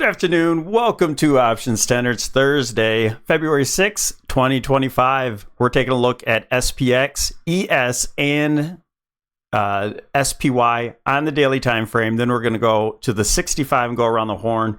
afternoon. Welcome to OptionsTender. It's Thursday, February 6, 2025. We're taking a look at SPX, ES, and SPY on the daily time frame. Then we're going to go to the 65 and go around the horn.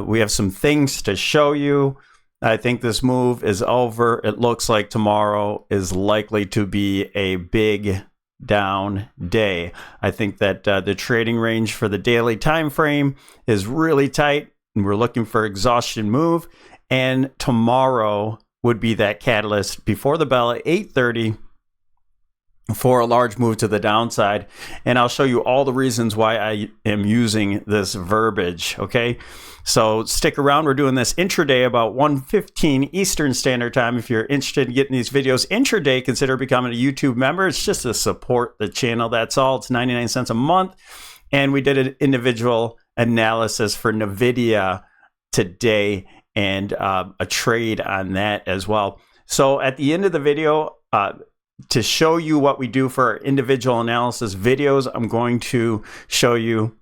We have some things to show you. I think this move is over. It looks like tomorrow is likely to be a big down day. I think that the trading range for the daily time frame is really tight, and we're looking for exhaustion move. And tomorrow would be that catalyst before the bell at 8:30 for a large move to the downside. And I'll show you all the reasons why I am using this verbiage. Okay, so stick around. We're doing this intraday about 1:15 Eastern Standard Time. If you're interested in getting these videos intraday, consider becoming a YouTube member. It's just to support the channel. That's all. It's 99 cents a month. And we did an individual analysis for NVIDIA today and a trade on that as well. So at the end of the video, to show you what we do for our individual analysis videos, I'm going to show you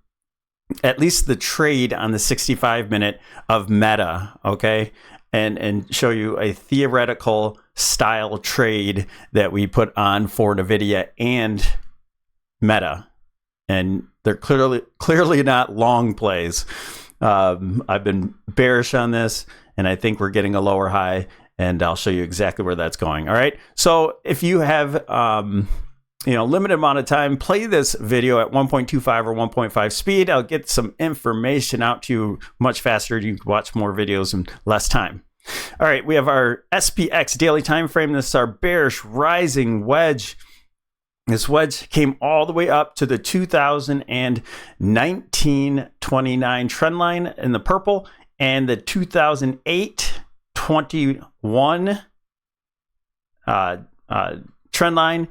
at least the trade on the 65-minute of Meta, okay? And show you a theoretical style trade that we put on for NVIDIA and Meta. And they're clearly not long plays. I've been bearish on this, and I think we're getting a lower high, and I'll show you exactly where that's going. All right. So if you have limited amount of time, play this video at 1.25 or 1.5 speed. I'll get some information out to you much faster. You can watch more videos in less time. All right, we have our SPX daily time frame. This is our bearish rising wedge. This wedge came all the way up to the 2019-29 trend line in the purple and the 2008-21 trend line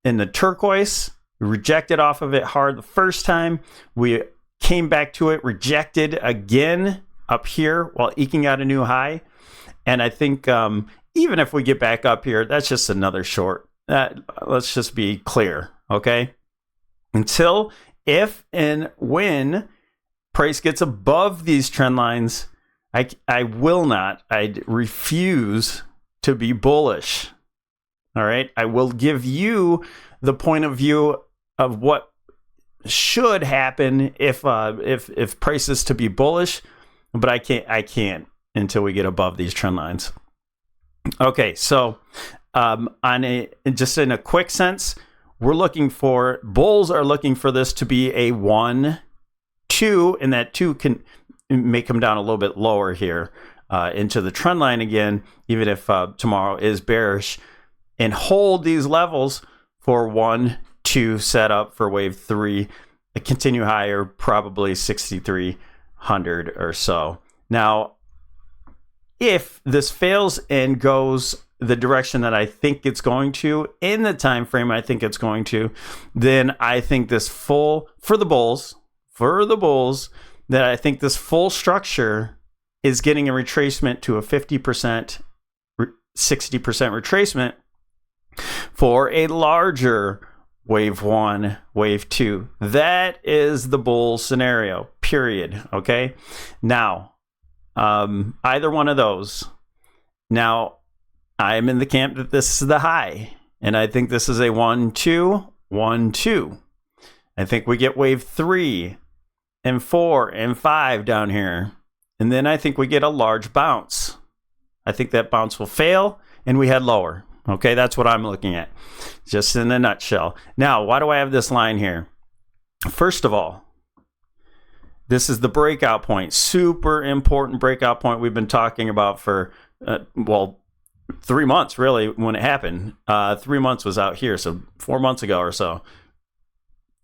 in the turquoise. We rejected off of it hard the first time. We came back to it, rejected again up here while eking out a new high. And I think even if we get back up here, that's just another short. Let's just be clear, okay? Until if and when price gets above these trend lines, I refuse to be bullish. All right, I will give you the point of view of what should happen if price is to be bullish, but I can't until we get above these trend lines. Okay, so just in a quick sense, bulls are looking for this to be a 1, 2, and that 2 may come down a little bit lower here into the trend line again, even if tomorrow is bearish, and hold these levels for 1, 2, set up for wave 3, continue higher, probably 6,300 or so. Now, if this fails and goes the direction that I think it's going to, in the time frame I think it's going to, then I think this for the bulls, that I think this full structure is getting a retracement to a 50%, 60% retracement for a larger wave 1, wave 2. That is the bull scenario, period. Okay. Now, either one of those. Now, I'm in the camp that this is the high, and I think this is a 1, 2, 1, 2. I think we get wave 3 and 4 and 5 down here, and then I think we get a large bounce. I think that bounce will fail, and we head lower. Okay, that's what I'm looking at, just in a nutshell. Now, why do I have this line here? First of all, this is the breakout point, super important breakout point we've been talking about for, 3 months, really, when it happened. 3 months was out here, so 4 months ago or so.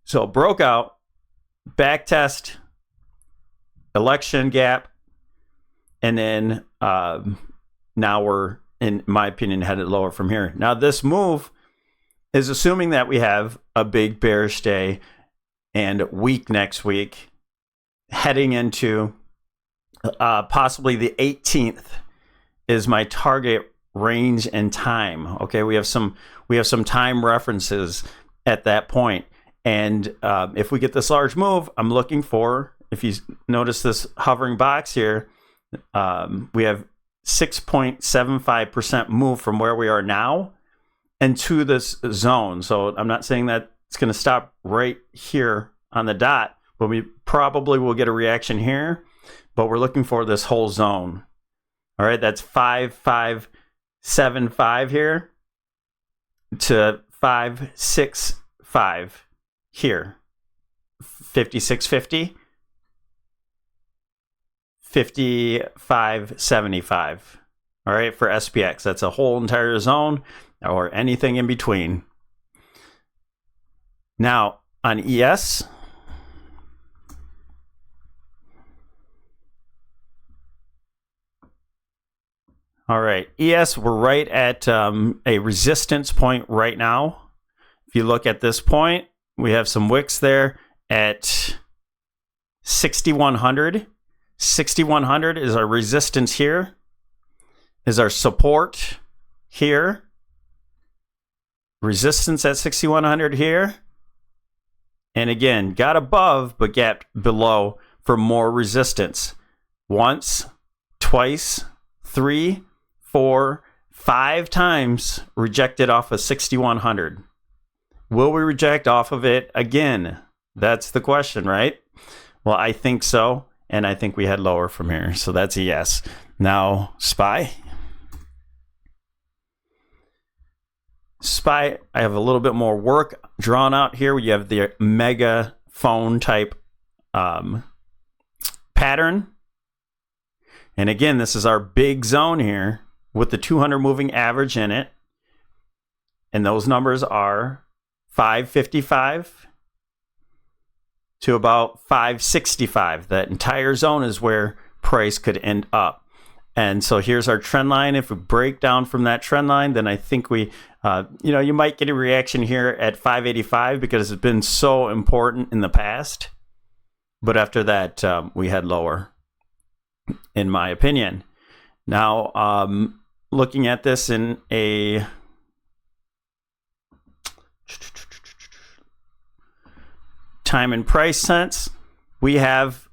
So broke out, back test, election gap, and then now we're, in my opinion, headed lower from here. Now, this move is assuming that we have a big bearish day and week next week, heading into possibly the 18th is my target range and time. Okay, we have some time references at that point, and if we get this large move, I'm looking for if you notice this hovering box here, we have 6.75% move from where we are now and to this zone. So I'm not saying that it's going to stop right here on the dot, but we probably will get a reaction here, but we're looking for this whole zone. All right, that's 5575 here to 565 here. 5650, 5575. All right, for SPX, that's a whole entire zone or anything in between. Now on ES, all right, ES, we're right at a resistance point right now. If you look at this point, we have some wicks there at 6,100. 6,100 is our resistance here, is our support here. Resistance at 6,100 here. And again, got above, but gapped below for more resistance. Once, twice, 3, 4, 5 times rejected off of 6,100. Will we reject off of it again? That's the question, right? Well, I think so. And I think we head lower from here. So that's a yes. Now, SPY. SPY, I have a little bit more work drawn out here. You have the mega phone type pattern. And again, this is our big zone here with the 200 moving average in it. And those numbers are 555 to about 565. That entire zone is where price could end up. And so here's our trend line. If we break down from that trend line, then I think we, you might get a reaction here at 585 because it's been so important in the past. But after that, we head lower, in my opinion. Now, looking at this in a time and price sense, we have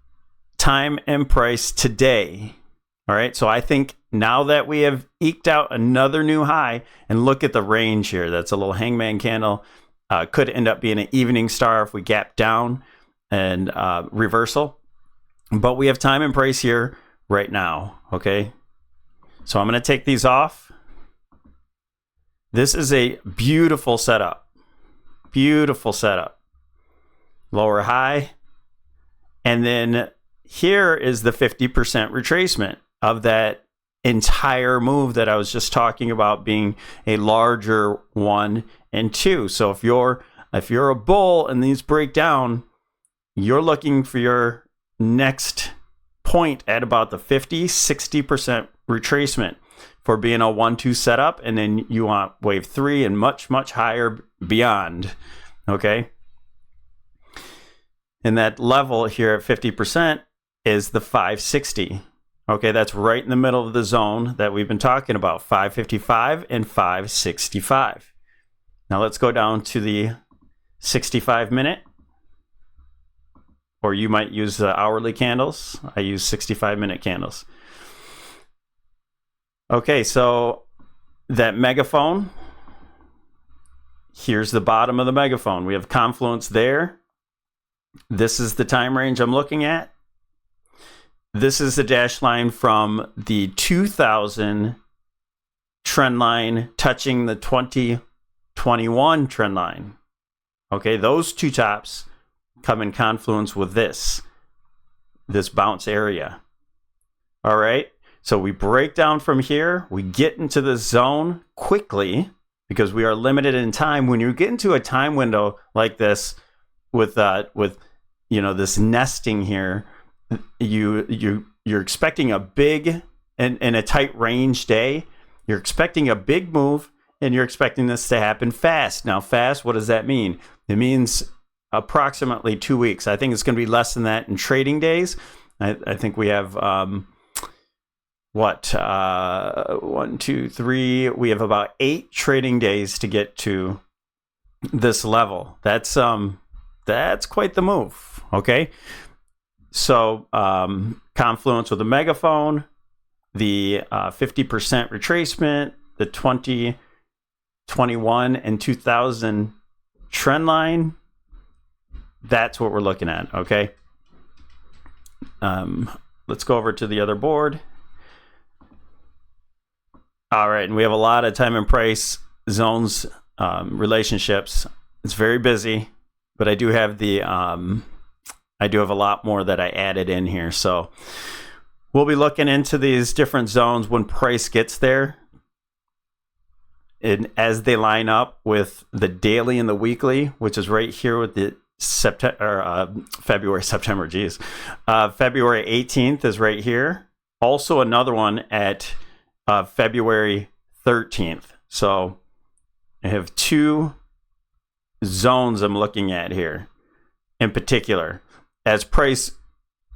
time and price today. All right, so I think now that we have eked out another new high, and look at the range here, that's a little hangman candle, could end up being an evening star if we gap down and reversal. But we have time and price here right now, okay? So I'm going to take these off. This is a beautiful setup. Beautiful setup. Lower high. And then here is the 50% retracement of that entire move that I was just talking about being a larger 1 and 2. So if you're a bull and these break down, you're looking for your next point at about the 50-60% retracement for being a 1-2 setup, and then you want wave 3 and much higher beyond. Okay, and that level here at 50% is the 560. Okay, that's right in the middle of the zone that we've been talking about, 555 and 565. Now let's go down to the 65 minute, or you might use the hourly candles. I use 65-minute candles. Okay, so that megaphone, here's the bottom of the megaphone. We have confluence there. This is the time range I'm looking at. This is the dash line from the 2000 trend line touching the 2021 trend line. Okay, those two tops come in confluence with this bounce area. All right, so we break down from here. We get into the zone quickly because we are limited in time. When you get into a time window like this with this nesting here, you're expecting a big and a tight range day. You're expecting a big move, and you're expecting this to happen fast. Now, fast, what does that mean? It means approximately 2 weeks. I think it's going to be less than that in trading days. I think we have 1, 2, 3. We have about 8 trading days to get to this level. That's quite the move. Okay. So confluence with a megaphone, the 50% retracement, the 20, 21, and 2000 trend line. That's what we're looking at, okay? Let's go over to the other board. All right, and we have a lot of time and price zones relationships. It's very busy, but I do have the I do have a lot more that I added in here. So we'll be looking into these different zones when price gets there, and as they line up with the daily and the weekly, which is right here with the February 18th is right here. Also another one at February 13th. So I have two zones I'm looking at here in particular. As price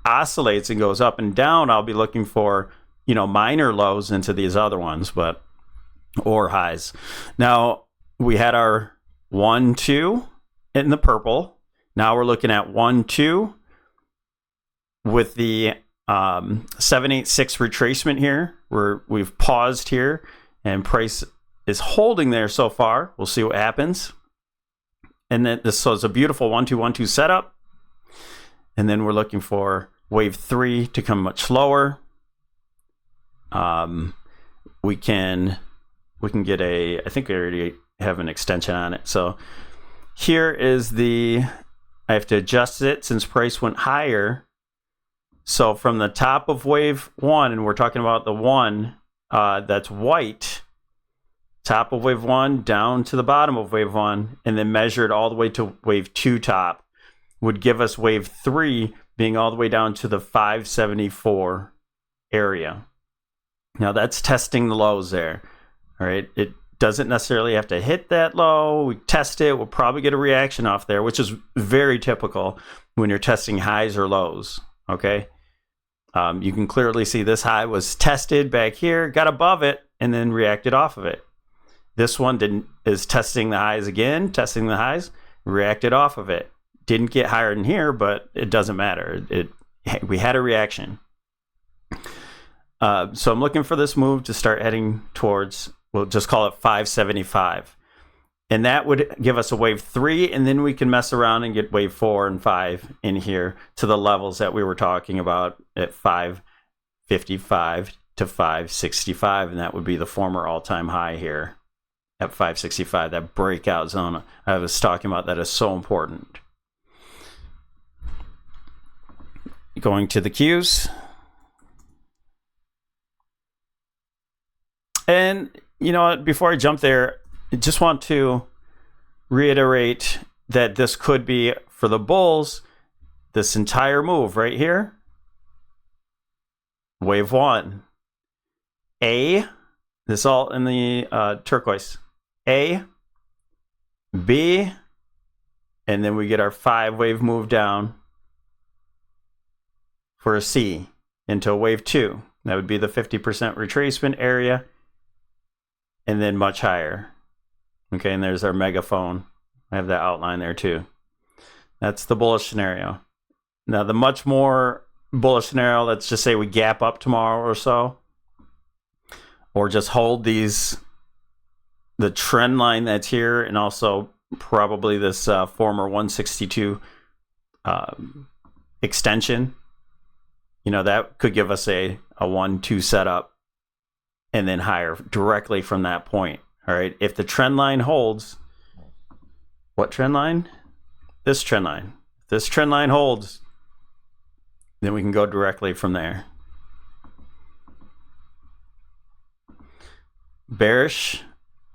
oscillates and goes up and down, I'll be looking for, minor lows into these other ones, or highs. Now we had our 1-2 in the purple. Now we're looking at 1-2 with the 786 retracement here, where we've paused here and price is holding there so far. We'll see what happens. And then so it's a beautiful 1-2-1-2 setup. And then we're looking for wave 3 to come much lower. We can get I think we already have an extension on it. So here is I have to adjust it since price went higher. So from the top of wave 1, and we're talking about the one that's white, top of wave 1 down to the bottom of wave 1, and then measured all the way to wave 2 top, would give us wave 3 being all the way down to the 574 area. Now that's testing the lows there. All right, it doesn't necessarily have to hit that low. We test it, we'll probably get a reaction off there, which is very typical when you're testing highs or lows. Okay, you can clearly see this high was tested back here, got above it, and then reacted off of it. This one is testing the highs again, testing the highs, reacted off of it. Didn't get higher than here, but it doesn't matter. We had a reaction. So I'm looking for this move to start heading towards, we'll just call it 575. And that would give us a wave 3, and then we can mess around and get wave 4 and 5 in here to the levels that we were talking about at 555 to 565, and that would be the former all-time high here at 565, that breakout zone I was talking about that is so important. Going to the Qs. And, before I jump there, I just want to reiterate that this could be, for the bulls, this entire move right here. Wave 1. This all in the turquoise. A, B, and then we get our 5-wave move down for a C into a wave 2. That would be the 50% retracement area, and then much higher. Okay, and there's our megaphone. I have that outline there too. That's the bullish scenario. Now, the much more bullish scenario, let's just say we gap up tomorrow or so, or just hold the trend line that's here, and also probably this former 162 extension. That could give us a 1-2 setup, and then higher directly from that point. All right. If the trend line holds, what trend line? This trend line. If this trend line holds, then we can go directly from there. Bearish,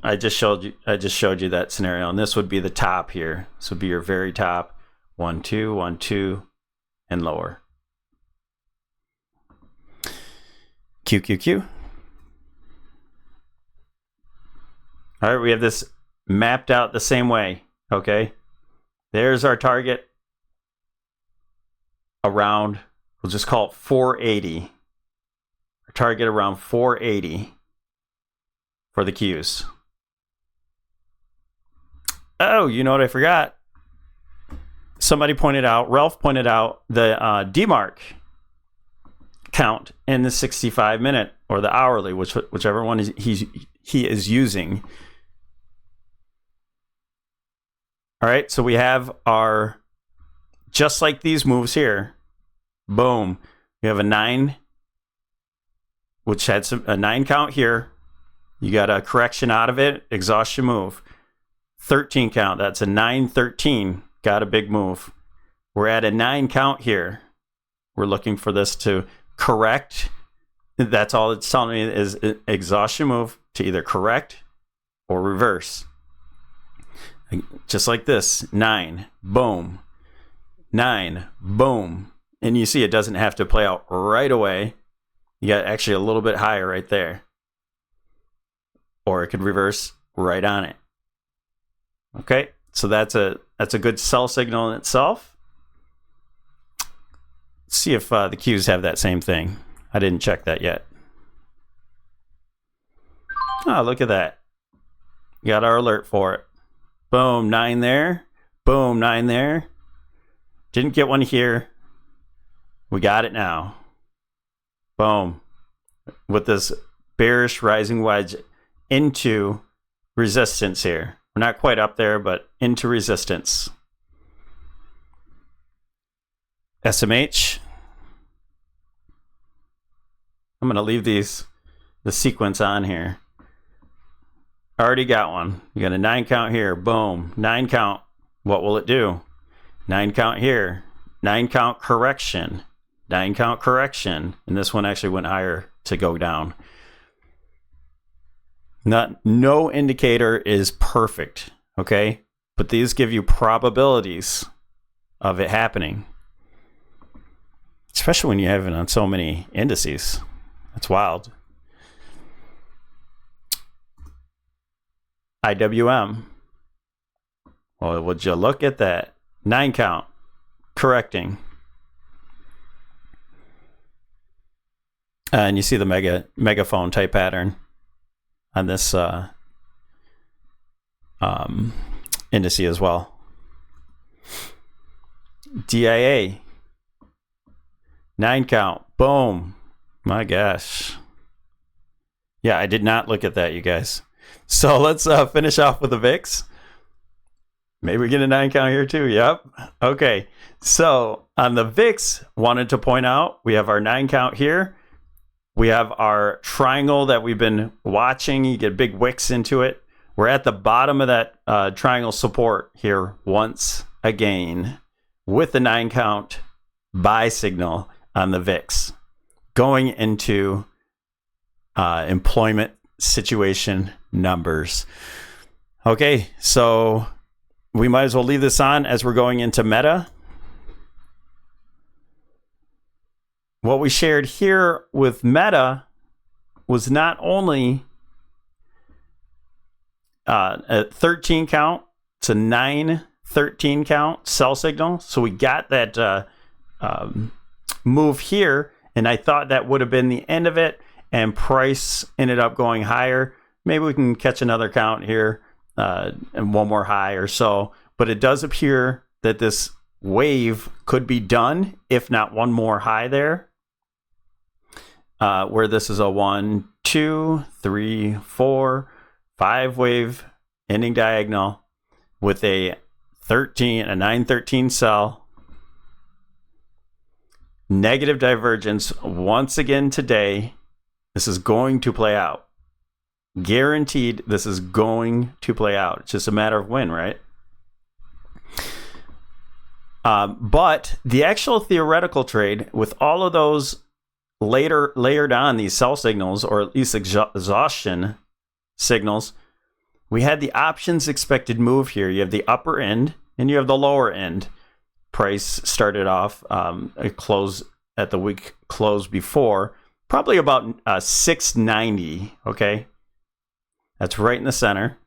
I just showed you that scenario, and this would be the top here. This would be your very top. 1-2, 1-2, and lower. QQQ. All right, we have this mapped out the same way, okay? There's our target around, we'll just call it 480. Our target around 480 for the Qs. Oh, you know what I forgot? somebody pointed out, Ralph pointed out the DMARC count in the 65-minute or the hourly, whichever one he is using. All right, so we have our, just like these moves here, boom, we have a 9, which had a 9 count here. You got a correction out of it, exhaustion move. 13 count, that's a 9-13, got a big move. We're at a 9 count here. We're looking for this to correct. That's all it's telling me is exhaustion move to either correct or reverse. Just like this, 9, boom, 9, boom. And you see it doesn't have to play out right away. You got actually a little bit higher right there. Or it could reverse right on it. Okay, so that's a good sell signal in itself. Let's see if the Qs have that same thing. I didn't check that yet. Oh, look at that. Got our alert for it. Boom, 9 there. Boom, 9 there. Didn't get one here. We got it now. Boom. With this bearish rising wedge into resistance here. We're not quite up there, but into resistance. SMH. I'm going to leave the sequence on here. Already got one. You got a 9 count here. Boom. 9 count. What will it do? 9 count here. 9 count correction. 9 count correction. And this one actually went higher to go down. No indicator is perfect, okay? But these give you probabilities of it happening. Especially when you have it on so many indices. That's wild. IWM. Well, would you look at that? 9 count. Correcting. And you see the megaphone type pattern on this indice as well. DIA. 9 count. Boom. My gosh. Yeah, I did not look at that, you guys. So let's finish off with the VIX. Maybe we get a 9 count here too. Yep. Okay. So on the VIX, wanted to point out, we have our 9 count here. We have our triangle that we've been watching. You get big wicks into it. We're at the bottom of that triangle support here once again with the 9 count buy signal on the VIX going into employment situation numbers. Okay, so we might as well leave this on as we're going into Meta. What we shared here with Meta was not only a 13 count, it's a 9-13 count sell signal. So we got that move here, and I thought that would have been the end of it, and price ended up going higher. Maybe we can catch another count here and one more high or so. But it does appear that this wave could be done, if not one more high there. Where this is a 1, 2, 3, 4, 5 wave ending diagonal with a 9-13 sell. Negative divergence once again today. This is going to play out. Guaranteed this is going to play out. It's just a matter of when, right? But the actual theoretical trade with all of those layered on these sell signals, or at least exhaustion signals, we had the options expected move here. You have the upper end and you have the lower end. Price started off a close at the week close before, probably about 690. Okay, that's right in the center.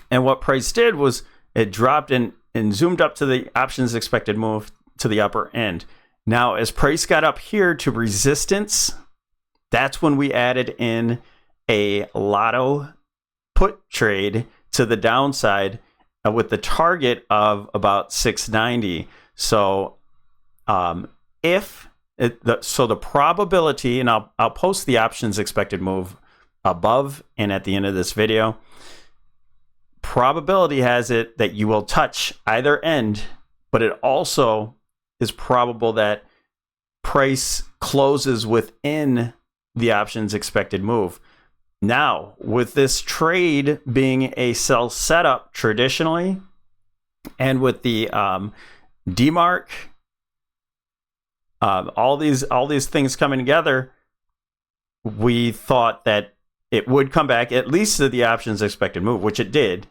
And what price did was it dropped and zoomed up to the options expected move to the upper end. Now, as price got up here to resistance, that's when we added in a lotto put trade to the downside with the target of about 690. So so the probability, and I'll post the options expected move above and at the end of this video. Probability has it that you will touch either end, but it also is probable that price closes within the options expected move. Now, with this trade being a sell setup traditionally, and with the DMARC, all these things coming together, we thought that it would come back at least to the options expected move, which it did,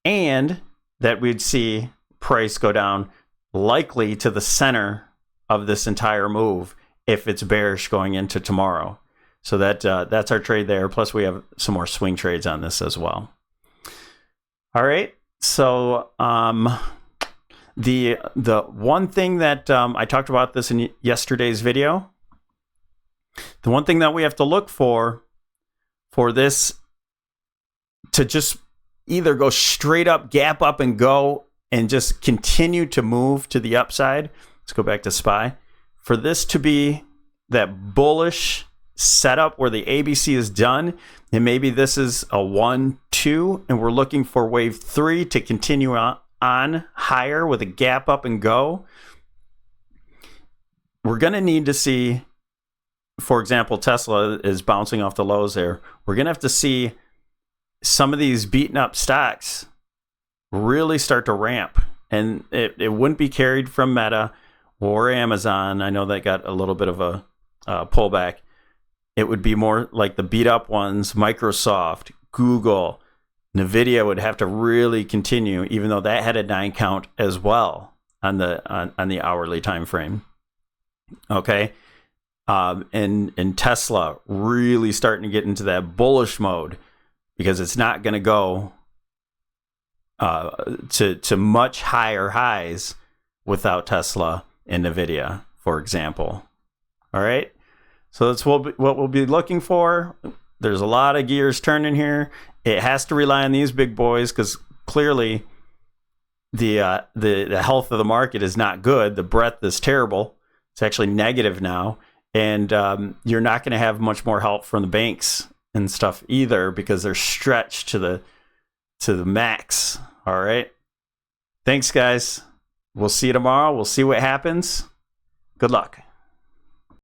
and that we'd see price go down likely to the center of this entire move if it's bearish going into tomorrow. So that's our trade there. Plus, we have some more swing trades on this as well. All right. So the one thing that I talked about this in yesterday's video. The one thing that we have to look for this to just either go straight up, gap up, and go and just continue to move to the upside. Let's go back to SPY. For this to be that bullish setup where the ABC is done, and maybe this is a 1, 2, and we're looking for wave 3 to continue on higher with a gap up and go. We're going to need to see, for example, Tesla is bouncing off the lows there. We're going to have to see some of these beaten up stocks really start to ramp, and it wouldn't be carried from Meta or Amazon. I know that got a little bit of a pullback. It would be more like the beat up ones, Microsoft, Google, Nvidia would have to really continue, even though that had a 9 count as well on the hourly time frame. Okay, and Tesla really starting to get into that bullish mode, because it's not going to go to much higher highs without Tesla and Nvidia, for example. All right. So that's what we'll be looking for. There's a lot of gears turning here. It has to rely on these big boys, because clearly the health of the market is not good. The breadth is terrible. It's actually negative now. And you're not going to have much more help from the banks and stuff either, because they're stretched to the max. All right. Thanks, guys. We'll see you tomorrow. We'll see what happens. Good luck.